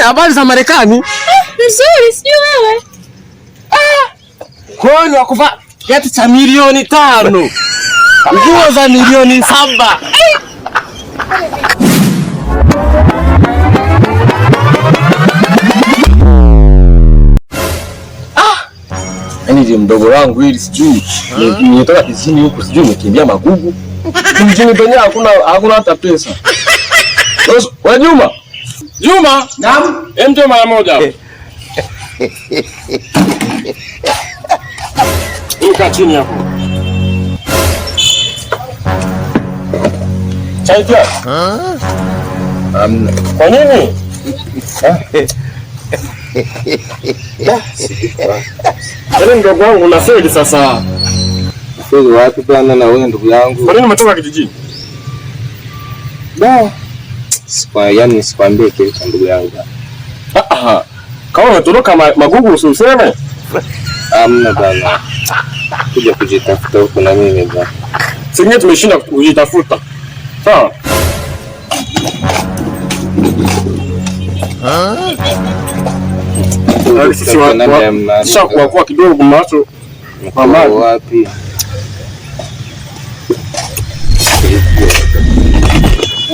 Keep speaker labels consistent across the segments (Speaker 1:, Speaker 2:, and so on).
Speaker 1: Habari za Marekani?
Speaker 2: Nzuri, sijui wewe.
Speaker 1: Kwani wakuvaa kiatu cha milioni 5. Nguo za milioni 7. Yaani mdogo wangu hili sijui. Nimetoka kijijini huko sijui umekimbia magugu. Mjini penyewe hakuna hata pesa. Wewe Juma. Juma?
Speaker 3: Naam.
Speaker 1: Njoo mara moja. Ika chini hapo. Chai tu. Kwa nini? Yaani ndugu wangu unafeli sasa.
Speaker 3: Feli wapi bwana na wewe ndugu yangu?
Speaker 1: Kwa nini umetoka kijijini?
Speaker 3: Yaani sikwambie kitu ndugu yangu.
Speaker 1: Kama unatoroka magugu usiseme.
Speaker 3: Hamna bwana. Kuja kujitafuta huko na mimi bwana.
Speaker 1: Sisi tumeshinda kujitafuta. Sawa? Sisi kwa kidogo macho
Speaker 3: wapi?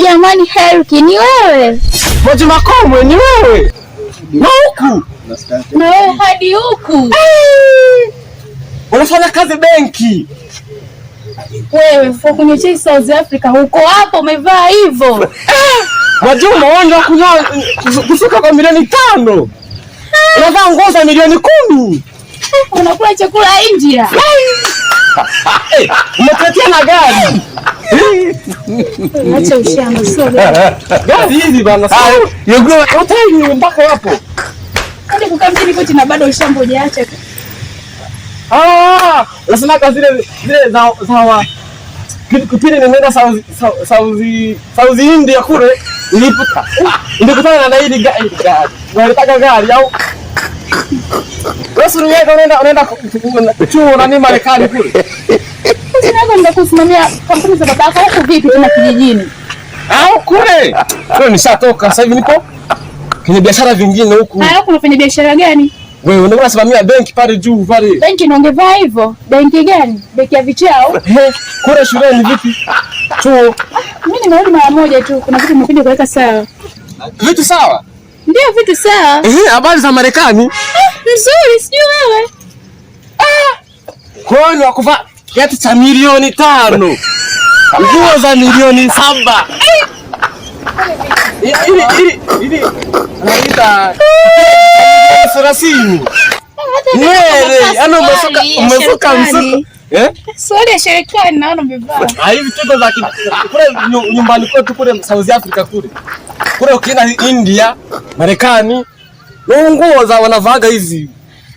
Speaker 2: Jamani, Heruki ni wewe?
Speaker 1: Moja Makomwe ni wewe? Na huku?
Speaker 2: Na wewe hadi huku?
Speaker 1: Unafanya kazi benki?
Speaker 2: Wewe kwenye South Africa huko hapo umevaa hivyo?
Speaker 1: Majuma wanga kusuka kwa milioni 5. Unavaa nguo za milioni 10.
Speaker 2: Unakula chakula India.
Speaker 1: Umetetea na gari.
Speaker 2: Acha ushamba sio
Speaker 1: gari hizi bana. Yego hoteli mpaka hapo.
Speaker 2: Hadi kukamjini kote na bado ushamba hujaacha.
Speaker 1: Nasema kazi zile za kipindi nimeenda South India kule nilikutana na hili gari. Unataka gari au? Wewe unaenda chuo na nini Marekani kule?
Speaker 2: Sasa ndio kusimamia kampuni za babako huko vipi tena kijijini?
Speaker 1: Kule. Kule nishatoka sasa hivi nipo kwenye biashara vingine huku.
Speaker 2: Huko unafanya biashara gani?
Speaker 1: Wewe unasimamia benki pale juu pale.
Speaker 2: Benki ndio ungevaa hivyo? Benki gani? Benki ya vichao?
Speaker 1: Kule shuleni vipi? Chuo.
Speaker 2: Mimi nimerudi mara moja tu. Kuna vitu nimekuja kuweka sawa.
Speaker 1: Vitu sawa?
Speaker 2: Ndio vitu sawa.
Speaker 1: Habari za Marekani?
Speaker 2: Nzuri, sijui wewe.
Speaker 1: Kwani wakuvaa kiatu cha milioni 5. Nguo za milioni 7. Ili anaita 30. Wewe, ana umesuka msuka.
Speaker 2: Swali ya serikali naona umevaa.
Speaker 1: Hivi tuko za kule nyumbani kwetu kule South Africa kule. Kule ukienda India, Marekani, nguo za wanavaaga hizi.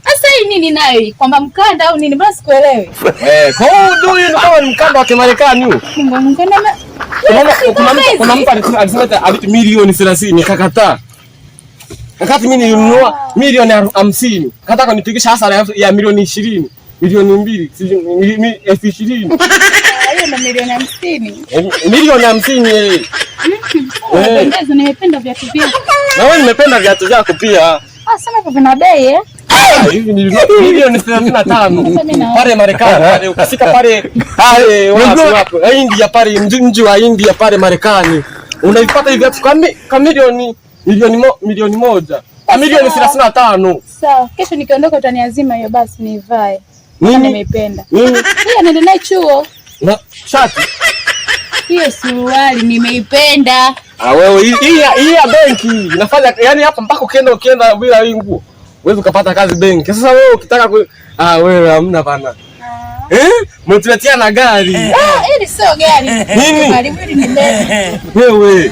Speaker 2: Sasa hii nini nayo? Kwamba mkanda au nini? Basi sikuelewi.
Speaker 1: Kwa hiyo ndio kama ni mkanda wa Kimarekani huo.
Speaker 2: Mkanda
Speaker 1: kuna mtu alisema alipe milioni 30 nikakataa. Wakati mimi nilinunua milioni 50. Kataka kunipigisha hasara ya milioni 20. Milioni 2, milioni 20.
Speaker 2: Hiyo ndio milioni 50.
Speaker 1: Milioni 50
Speaker 2: Pendeza, nimependa viatu vyako.
Speaker 1: Na wewe nimependa viatu vyako pia.
Speaker 2: Sema hivyo vina bei
Speaker 1: hivi ni milioni 35 pale Marekani pale ukifika pale wapi India pale mji wa India pale Marekani unaipata hivi viatu kama milioni 1 milioni 35.
Speaker 2: Sawa, kesho nikiondoka utaniazima hiyo basi nivae. Nimependa.
Speaker 1: Hiyo
Speaker 2: nenda naye chuo.
Speaker 1: Na shati.
Speaker 2: Hiyo suruali nimeipenda.
Speaker 1: Wewe hii ya benki inafanya yani hapa mpaka ukienda bila hii nguo. Wewe ukapata kazi benki. Sasa wewe ukitaka wewe hamna bana. Mtuletea na gari.
Speaker 2: Hili sio gari.
Speaker 1: Nini?
Speaker 2: Gari hili ni ndege.
Speaker 1: Wewe.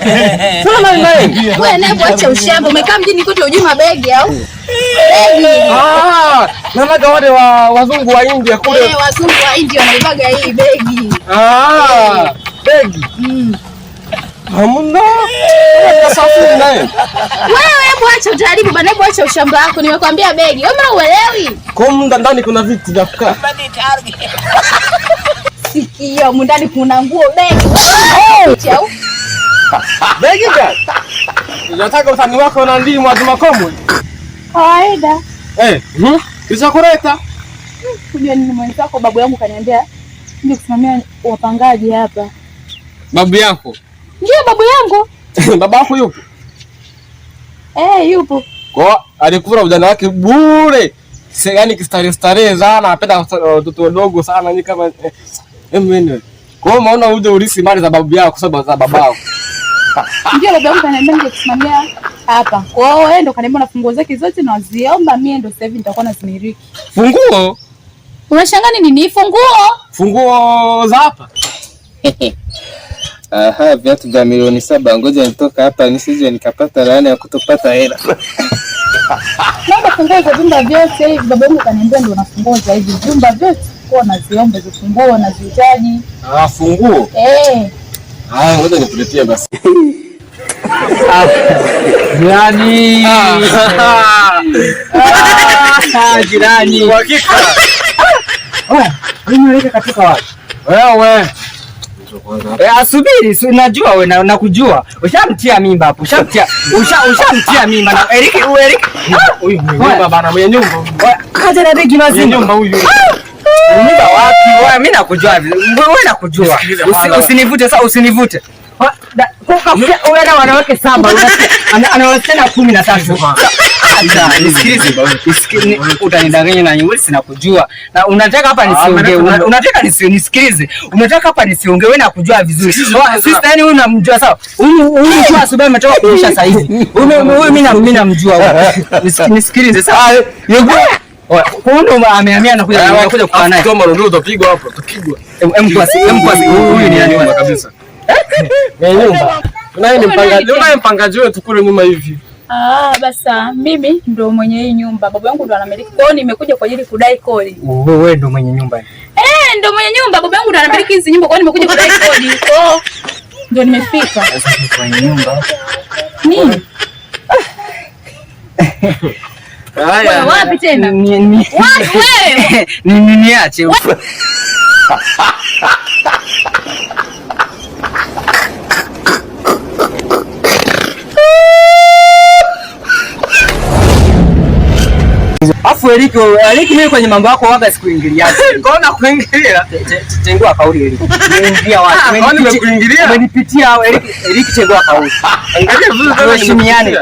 Speaker 1: Sana nani?
Speaker 2: Wewe naye acha ushamba. Umekaa mjini kote hujui mabegi au?
Speaker 1: Naona wale wazungu wa India kule.
Speaker 2: Wazungu wa India wanaivaga hii begi.
Speaker 1: Begi. Hamna. Sasa naye.
Speaker 2: Wewe hebu acha ujaribu bana, hebu acha ushamba wako. Nimekwambia begi. Wewe mbona uelewi?
Speaker 1: Kwa ndani kuna vitu vya kukaa.
Speaker 2: Sikio, ndani kuna nguo begi. Begi
Speaker 1: gani? Unataka utani wako na ndimu wa Makomwe?
Speaker 2: Kawaida.
Speaker 1: Kisha kuleta.
Speaker 2: Kujua nini mwenzako babu yangu kaniambia ndio kusimamia wapangaji hapa.
Speaker 1: Babu yako?
Speaker 2: Ndio babu yangu.
Speaker 1: Baba yako yupo?
Speaker 2: Yupo.
Speaker 1: Kwa alikula ujana wake bure. Yaani kistarehe sana, anapenda watoto wadogo sana ni kama mimi. Kwa hiyo unaona uje ulisi mali za babu yako kwa sababu za babao.
Speaker 2: Ndio babu yangu kaniambia ndio kusimamia hapa. Kwa hiyo wewe ndo kaniambia na funguo zake zote na ziomba mimi ndo sasa hivi nitakuwa nazimiriki.
Speaker 1: Funguo?
Speaker 2: Unashangaa nini? Funguo?
Speaker 1: Funguo za hapa?
Speaker 3: Aha, viatu vya milioni 7. Ngoja nitoka hapa nisije nikapata laana ya kutopata hela.
Speaker 2: Naomba funguo za vyumba vyote hivi. Baba yangu kaniambia ndio unafungua za hivi vyumba vyote. Kwa naziomba hizo funguo na zihitaji.
Speaker 1: Funguo? Ngoja nikuletea basi.
Speaker 4: Jirani. Jirani.
Speaker 1: Hakika.
Speaker 4: Wewe katika wapi?
Speaker 1: Wewe.
Speaker 4: Asubiri, unajua wewe na nakujua. Ushamtia mimba hapo. Ushamtia mimba na Eric.
Speaker 1: Huyu baba mwenye nyumba.
Speaker 4: Kaja na begi mazima.
Speaker 1: Nyumba huyu.
Speaker 4: Nyumba wapi? Wewe mimi nakujua. Wewe nakujua. Usinivute sasa, usinivute. Wewe na wanawake 7, anawasichana 13. Nisikilize, utanidanganya na nyumbani sina kujua. Na unataka hapa nisiongee, unataka nisikilize. Unataka hapa nisiongee, wewe nakujua vizuri. Sisi yani wewe unamjua sawa. Huyu kwa sababu ametoka kuisha sasa hivi. Mimi namjua wewe. Nisikilize sawa. Huyu amehamia na kuja kukaa naye.
Speaker 1: Kama ndio utapigwa hapo, utapigwa.
Speaker 4: Mkwasi huyu ni nani kabisa?
Speaker 1: Nyumba. Unaye mpangaji wewe tukule nyuma hivi.
Speaker 2: Basa mimi ndo mwenye hii nyumba. Babu yangu ndo anamiliki. Kwa hiyo nimekuja kwa ajili kudai kodi.
Speaker 4: Wewe ndo mwenye nyumba.
Speaker 2: Ndo mwenye nyumba. Babu yangu ndo anamiliki hizi nyumba. Kwa hiyo nimekuja kudai kodi. Kwa hiyo ndo nimefika.
Speaker 4: Sasa kwenye nyumba.
Speaker 2: Nini? Wewe wapi tena? Wapi wewe?
Speaker 4: Niache. Afu Eric mimi kwenye mambo yako waga sikuingilia. Kaona kuingilia. Tengua kauli Eric. Niingia wapi?
Speaker 1: Nimekuingilia.
Speaker 4: Umenipitia Eric tengua kauli.
Speaker 1: Angalia vizuri kama
Speaker 4: heshimiane.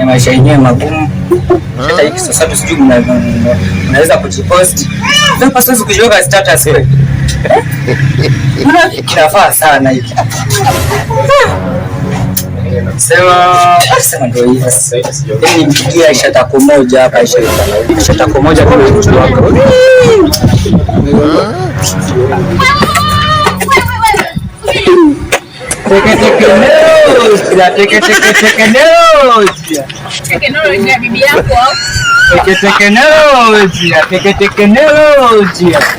Speaker 4: Maisha yenyewe magumu. Hata hiki sasa tusijui unaweza kujipost. Sasa siwezi kujiweka status wewe. Kinafaa sana hiki. Sema ndio hivi sasa. Yaani nipigia Aisha tako moja hapa Aisha tako moja kwa mtu wako.
Speaker 2: Teknolojia bibi yako au?
Speaker 4: Teknolojia.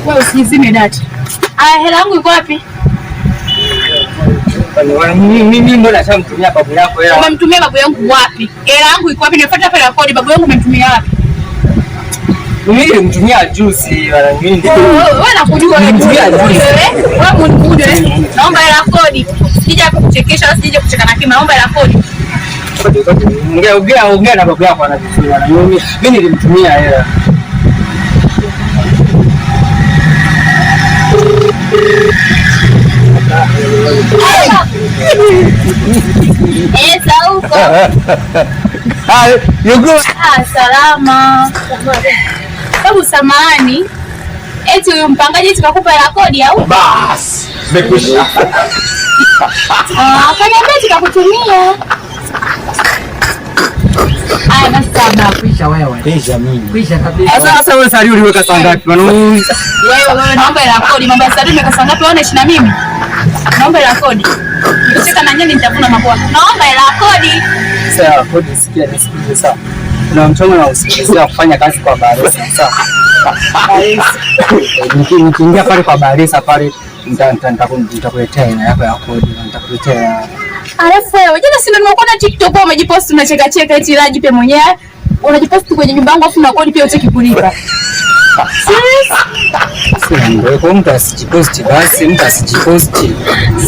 Speaker 2: Wewe usizime data. Hela yangu iko wapi?
Speaker 4: Mimi ndo nashamtumia babu yako hela.
Speaker 2: Umemtumia babu yangu wapi? Hela yangu iko wapi? Nifuata pale kodi. Babu yangu umemtumia wapi?
Speaker 4: Mimi nilimtumia juzi wala nini?
Speaker 2: Wewe nakujua wewe. Wewe unikuja. Naomba hela kodi. Sija kukuchekesha au sija kucheka na kima. Naomba hela kodi.
Speaker 4: Ongea na babu yako anajua na mimi nilimtumia hela.
Speaker 2: Sauko. Salama. Babu samahani. Eti huyu mpangaji tukakupa hela kodi au?
Speaker 1: Bas. Nimekwisha.
Speaker 2: Kaniambia tukakutumia. Basi sawa
Speaker 4: Kwisha wewe. Kwisha mimi. Kwisha kabisa. Sasa wewe sali uliweka saa ngapi?
Speaker 2: Wewe naomba hela kodi. Mambo ya sali umeweka saa ngapi? Wewe unaishi na mimi? Naomba hela kodi. Nikicheka na nyinyi nitavuna mabwa. Naomba hela kodi.
Speaker 4: Sawa, kodi sikia nisikize sawa. Kuna mchongo na usikizia kufanya kazi kwa Baresa sawa. Nikiingia pale kwa Baresa pale nitakuletea hela yako ya kodi na nitakuletea.
Speaker 2: Alafu wewe jana si ndio nimekuona TikTok umejipost unacheka cheka eti Raji pia mwenyewe unajipost kwenye nyumba yangu afu na kodi pia utaki kulipa.
Speaker 4: Kwa mtu asijiposti basi, mtu asijiposti.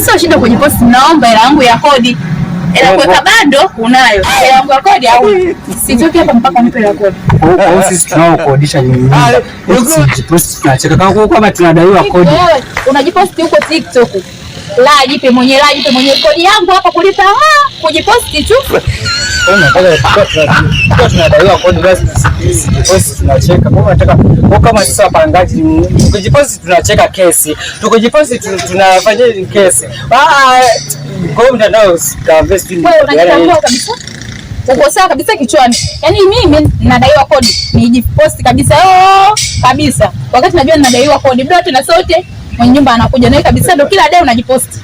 Speaker 2: Sio shida kujiposti, naomba hela yangu ya kodi. Hela kuweka bando unayo. Hela yangu ya kodi au sitoki hapa mpaka nipe hela kodi.
Speaker 4: Kwa sisi tunaokodisha nyumba. Usijiposti tunacheka kama tunadaiwa kodi.
Speaker 2: Wewe unajiposti huko TikTok. La jipe mwenye kodi yangu hapa kulipa kujiposti tu.
Speaker 4: Tunadaiwa kodi basi tusijiposti tunacheka. Kama sisi wapangaji tukijiposti tunacheka kesi. Tukijiposti tunafanya kesi. Kwa mtandao sitavesti.
Speaker 2: Wewe unajitambua kabisa? Uko sawa kabisa kichwani. Yaani mimi ninadaiwa kodi, nijiposti kabisa. Kabisa. Wakati najua ninadaiwa kodi, bado tena sote mwenye nyumba anakuja naye kabisa, ndio kila day unajiposti.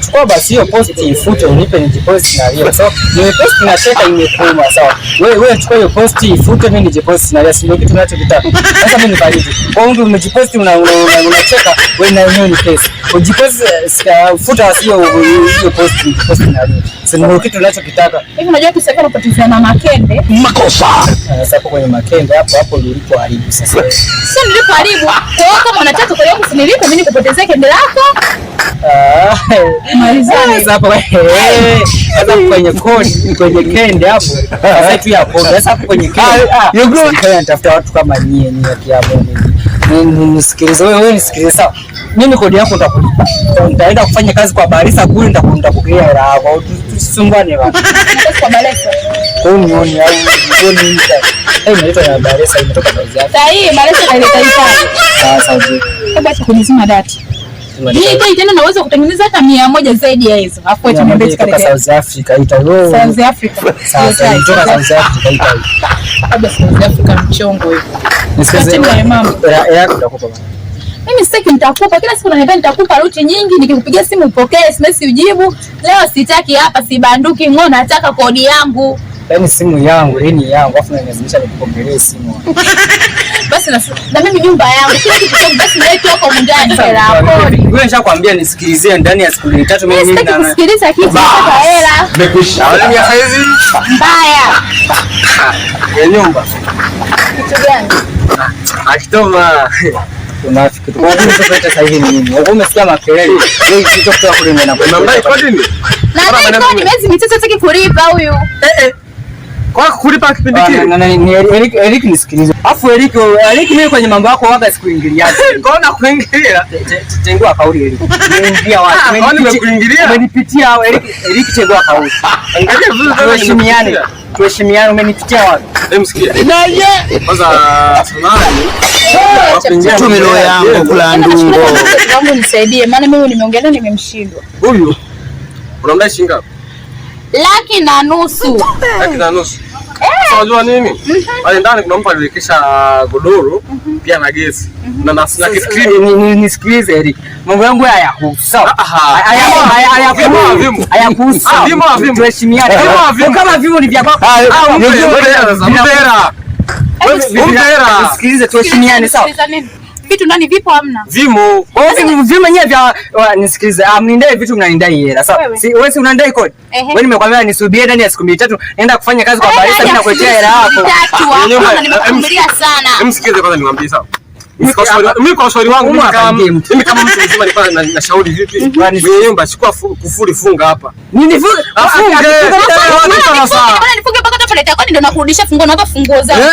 Speaker 4: Chukua basi hiyo post ifute unipe nijiposti na hiyo. So nimeposti na cheka imekoma sawa. Wewe chukua hiyo post ifute mimi nijiposti na hiyo, sio kitu ninachokitaka. Sasa mimi nifanyaje? Kwa hiyo umejiposti unacheka wewe na hiyo ni kesi. Ujiposti futa hiyo post nijiposti na hiyo. Sio kitu ninachokitaka.
Speaker 2: Hivi unajua tu sasa unapotezea na makende.
Speaker 4: Makosa. Sasa hapo kwenye makende hapo ulipo haribu sasa.
Speaker 2: Sio nilipo haribu. Kwa hiyo kama unataka kwa yangu sinilipe mimi nikupotezee kende lako.
Speaker 4: Malizani hapo kwenye kodi kwenye kende hapo. Sasa tu hapo. Sasa hapo kwenye kende. Natafuta watu kama nyie kiamu. Nisikilize wewe nisikilize sawa. Mimi kodi yako nitakulipa. Nitaenda kufanya kazi kwa Barisa kule nitakupokea hela hapo. Tusisumbane bwana.
Speaker 2: Kwa Barisa.
Speaker 4: Kwa hiyo nioni au nioni inaitwa na Barisa imetoka South Africa.
Speaker 2: Sasa hii Barisa inaileta hivi.
Speaker 4: Sasa je.
Speaker 2: Kabla kunizima data. Mimi tena naweza kutengeneza hata 100 zaidi ya hizo. Afu acha niambie
Speaker 4: kutoka South Africa itayo.
Speaker 2: South Africa.
Speaker 4: Sasa kutoka South Africa itayo.
Speaker 2: Kabla South Africa mchongo hiyo.
Speaker 4: Nisikize mama. Yako utakupa bwana.
Speaker 2: Mimi sitaki nitakupa. Kila siku unaniambia nitakupa ruti nyingi, nikikupigia simu upokee, SMS ujibu. Leo sitaki hapa, sibanduki ng'o, nataka kodi yangu.
Speaker 4: Yaani simu yangu, lini yangu, afu unanilazimisha nikupokelee simu.
Speaker 2: Basi na mimi nyumba yangu, kila kitu changu basi leo hapo ndani hela kodi.
Speaker 4: Wewe nishakwambia nisikilizie ndani ya siku 3 mimi
Speaker 2: na kusikiliza kitu cha hela.
Speaker 3: Nimekwisha. Wale ya hizi
Speaker 2: mbaya.
Speaker 4: Ya nyumba.
Speaker 2: Kitu gani?
Speaker 4: Akitoma unafiki. Kwa nini sasa hivi ni nini? Wewe umesikia makelele. Wewe kitu kutoka kule na
Speaker 3: mambai kwa nini?
Speaker 2: Na kodi miezi mitatu sitaki kulipa huyu.
Speaker 3: Kwa kulipa kipindi kile.
Speaker 4: Ni Eric nisikilize. Afu Eric mimi kwenye mambo yako waga sikuingilia.
Speaker 3: Mbona kuingilia?
Speaker 4: Tengua kauli Eric. Niingia wapi?
Speaker 3: Nimekuingilia.
Speaker 4: Umenipitia Eric tengua kauli.
Speaker 3: Angalia vizuri
Speaker 4: tuheshimiane umenipitia wapi?
Speaker 3: Msikia. Kwanza tunani.
Speaker 4: Tumelo yangu kula ndungo.
Speaker 2: Wangu nisaidie maana mimi nimeongea naye nimemshindwa.
Speaker 3: Huyu unamdai shilingi ngapi?
Speaker 2: 1,500,000.
Speaker 3: 1,500,000. Unajua nini? Pale ndani kuna mtu aliwekesha godoro pia na gesi. Na screen.
Speaker 4: Nisikilize Eric. Mambo yangu hayakuhusu. Sawa. Hayakuhusu.
Speaker 3: Vimo.
Speaker 4: Tuheshimiane. Kama vimo ni vya kwako. Nisikilize tuheshimiane sawa.
Speaker 2: Vitu ndani vipo hamna.
Speaker 3: Vimo.
Speaker 4: Vimo nyewe vya nisikilize. Mnindai vitu mnanidai hela. Sawa. Wewe si unanidai kodi? Wewe nimekwambia nisubie ndani ya siku 3 naenda kufanya kazi kwa Barisa mimi nakuletea hela yako.
Speaker 2: Nimekuvumilia sana.
Speaker 3: Msikilize kwanza niwaambie sawa. Mimi kwa ushauri wangu mimi kama mtu mzima nilikuwa na shauri vipi? Ni nyumba chukua kufuli funga hapa.
Speaker 4: Nini funga?
Speaker 3: Afunge.
Speaker 2: Nifunge mpaka tupeleta kwani ndio nakurudisha funguo na funguo zangu.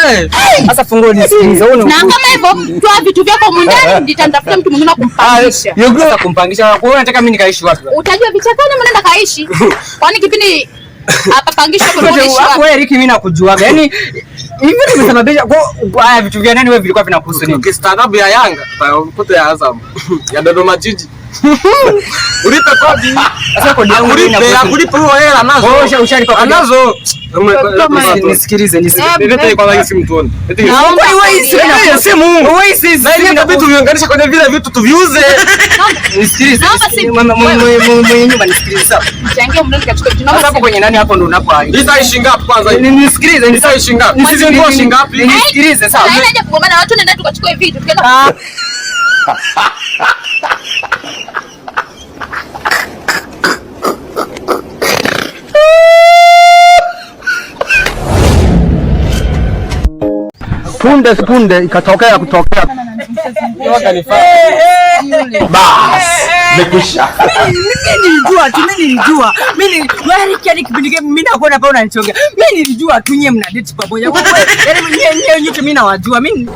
Speaker 4: Sasa funguo nisikilize.
Speaker 2: Na kama hivyo toa vitu vyako huko ndani nitanitafuta mtu mwingine kumpangisha.
Speaker 4: Sasa kumpangisha. Kwa hiyo unataka mimi nikaishi wapi?
Speaker 2: Utajua vichakani mnaenda kaishi. Kwani kipindi hapa pangisha kwa nini?
Speaker 4: Wewe Eric mimi nakujuaga. Yaani hivi nimesababisha kwa vitu vya nani wewe vilikuwa vinakuhusu nini?
Speaker 3: Ukistadabu ya Yanga utakuta ya Azam ya Dodoma Jiji. Ulipe kodi.
Speaker 4: Sasa kodi yangu
Speaker 3: ulipe hiyo hela nazo.
Speaker 4: Wewe ushalipa kodi
Speaker 3: nazo.
Speaker 4: Nisikilize.
Speaker 3: Nilete kwa hiyo simu tuone.
Speaker 2: Naomba
Speaker 3: wewe simu. Wewe si na vitu viunganisha kwenye vile vitu tuviuze.
Speaker 4: Nisikilize. Mwenye nyumba nisikilize sawa.
Speaker 2: Changia mndani kachukua vitu.
Speaker 4: Sasa hapo kwenye nani hapo ndo unapoanza.
Speaker 3: Nitaishi ngapi kwanza?
Speaker 4: Nisikilize,
Speaker 3: nitaishi ngapi? Nisizingoshi ngapi?
Speaker 2: Nisikilize sawa. Haina kugombana na watu nenda tukachukua vitu. Tukaenda
Speaker 5: punde ikatokea kutokea. Bas, nimekwisha.
Speaker 4: Mimi nilijua. Wewe kile kipindi mimi nakuona hapa unanichongea. Mimi nilijua tu nyie mna date pamoja. Yaani nyote mimi nawajua. Mimi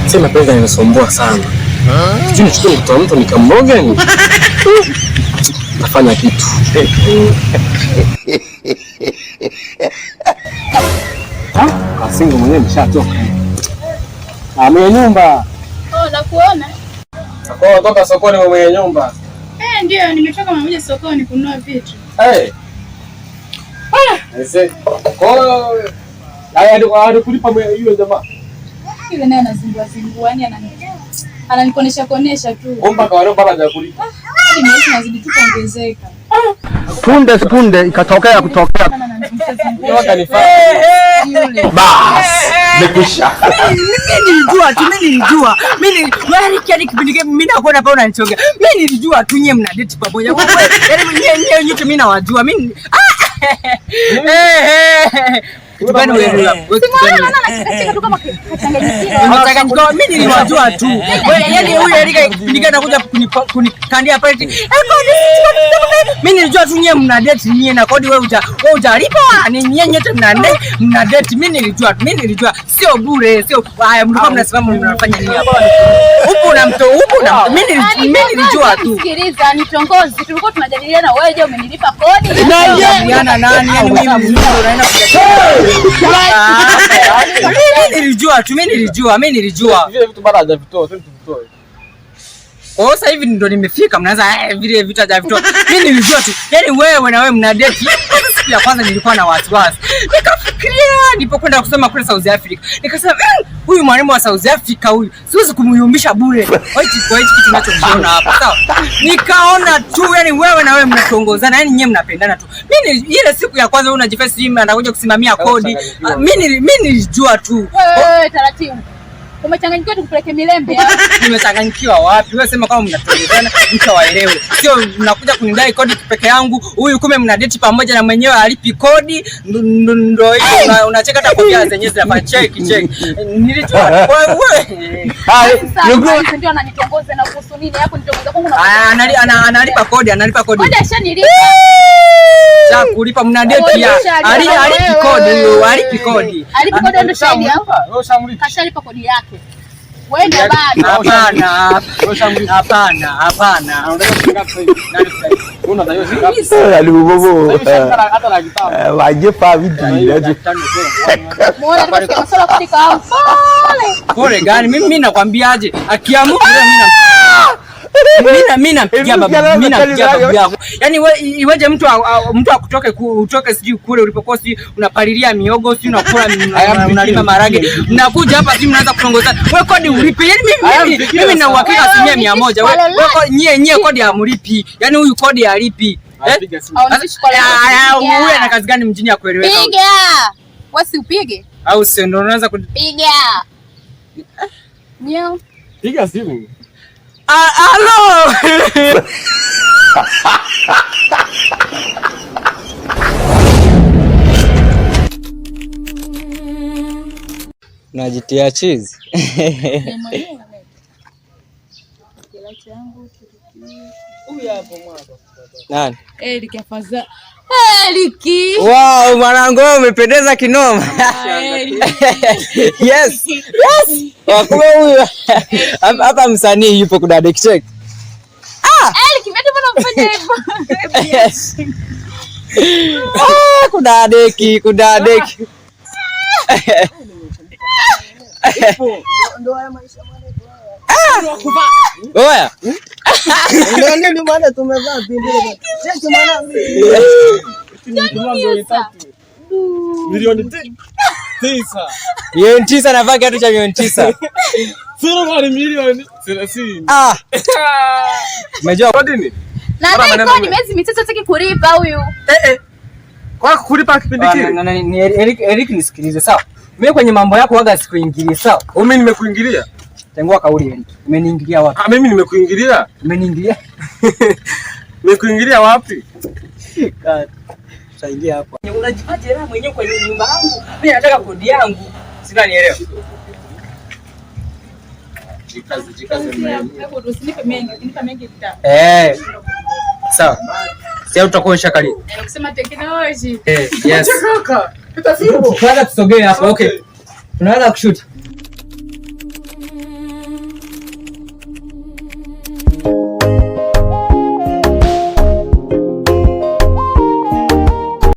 Speaker 3: sema penzi inasumbua sana. Sijui nichukue mtoto wa mtu nikamroga ni. Nafanya kitu. Kasingo mwenyewe mshatoka. Mwenye nyumba.
Speaker 2: Nakuona.
Speaker 3: Kwa toka sokoni mwenye nyumba.
Speaker 2: Ndio nimetoka mmoja sokoni kununua vitu.
Speaker 3: Haya kulipa yule jamaa.
Speaker 2: Yule naye anazingua, yani ananikonesha tu.
Speaker 3: Omba kwa leo baba hajakulipa.
Speaker 2: Mimi nazidi tu kuongezeka.
Speaker 5: Punde ikatokea kutokea. Bas, nimekwisha.
Speaker 4: Mimi nilijua. Wewe kile kipindi mimi nakuona hapa unanichongea. Mimi nilijua tu nyie mna date pamoja. Yaani nyote mimi nawajua. Mimi Kutubani wewe hapo. Mimi niliwajua tu. Yaani huyu Erika anakuja kunikandia pale. Mimi nilijua tu nyie mna date nyie na kodi wewe hujalipa. Ni nyie nyote mna date. Mimi nilijua sio bure, sio haya mlikuwa mnasimama mnafanya nini hapa? Upo na mto. Mimi nilijua tu.
Speaker 2: Sikiliza, nitongozi. Tulikuwa tunajadiliana wewe je umenilipa kodi?
Speaker 4: Nani? Yaani mimi unaenda Mimi nilijua.
Speaker 3: Vile vitu bado hajavitoa, sasa tuvitoe.
Speaker 4: Kwa sasa hivi ndo nimefika mnaanza vile vitu hajavitoa. Mimi nilijua tu. Yaani wewe na wewe mna date. Siku ya kwanza nilikuwa na wasiwasi. Nikafikiria nilipokwenda kusoma kule South Africa. Nikasema huyu mwalimu wa South Africa huyu siwezi kumyumbisha bure. Kwa hiyo kitu tunachokiona hapa. Sawa? Nikaona tu yani wewe na wewe mnatongozana, yani nyinyi mnapendana tu. Mimi ile siku ya kwanza unajifesi mimi anakuja kusimamia kodi. Mimi nilijua tu.
Speaker 2: Wewe taratibu. Umechanganyikiwa tukupeleke Milembe au?
Speaker 4: Nimechanganyikiwa wapi? Wewe sema kama mnatongozana mtawaelewe. Sio mnakuja kunidai kodi peke yangu. Huyu kume mna date pamoja na mwenyewe alipi kodi. Ndio hiyo unacheka hata kofia zenyewe za check. Nilijua wewe.
Speaker 2: Sasa ndio ananitongoza na kuhusu nini hapo nitongoza kwangu
Speaker 4: na analipa kodi.
Speaker 2: Kodi ashanilipa.
Speaker 4: Cha kulipa mna date ya. Alipi kodi.
Speaker 2: Alipi kodi ndio shahidi hapo. Kashalipa kodi yake. Wewe ndio bado.
Speaker 4: Hapana.
Speaker 5: Wajepa vitu hivi.
Speaker 4: Pole gani? Mimi nakwambiaje? Akiamua mimi nampigia babu yako. Yaani iweje mtu utoke sijui kule ulipokuwa sijui unapalilia miogo sijui unakula unalima marage. Mnakuja hapa sijui mnaanza kutongoza. Wewe kodi ulipi? Yaani mimi na uhakika 100%. Wewe nyie kodi hamlipi. Yaani huyu kodi halipi. Wewe ana kazi gani mjini ya kueleweka?
Speaker 2: Piga. Wewe si upige?
Speaker 4: Au sio ndio unaanza
Speaker 2: kupiga. Nyeo.
Speaker 3: Piga simu.
Speaker 4: Halo.
Speaker 6: Najitia cheese. Nani?
Speaker 2: Eriki afadhali. Eriki.
Speaker 6: Wow, mwanangu umependeza kinoma. Yes. Wakuwa huyu. Hapa msanii yupo kudadeki check.
Speaker 2: Eriki, vipi mbona mfanya hivyo?
Speaker 6: Yes. Kudadeki.
Speaker 5: Ndio haya maisha mwana.
Speaker 6: Oya.
Speaker 5: Ndio maana tumevaa pindele. Sisi mwanangu.
Speaker 3: Milioni 9.
Speaker 6: Milioni 9 navaa kiatu cha milioni 9.
Speaker 3: Sio kama milioni 30.
Speaker 6: Umejua kwa nini?
Speaker 2: Na kodi miezi mitatu hataki kulipa huyu.
Speaker 3: Kwa kulipa kipindi kile.
Speaker 4: Eric nisikilize sawa. Mimi kwenye mambo yako waga sikuingilia sawa.
Speaker 3: Mimi nimekuingilia.
Speaker 4: Tengua kauli Eric. Umeniingilia wapi?
Speaker 3: Mimi nimekuingilia.
Speaker 4: Umeniingilia.
Speaker 3: Nimekuingilia wapi?
Speaker 6: Saidia hapa.
Speaker 4: Unajipatia raha mwenyewe kwa nyumba yangu. Mimi nataka kodi yangu. Sina nielewa. Sawa. Sasa utakuwa shakali.
Speaker 2: Kusema teknology.
Speaker 4: Yes. Kwanza tusogee hapo. Okay. Tunaanza kushoot.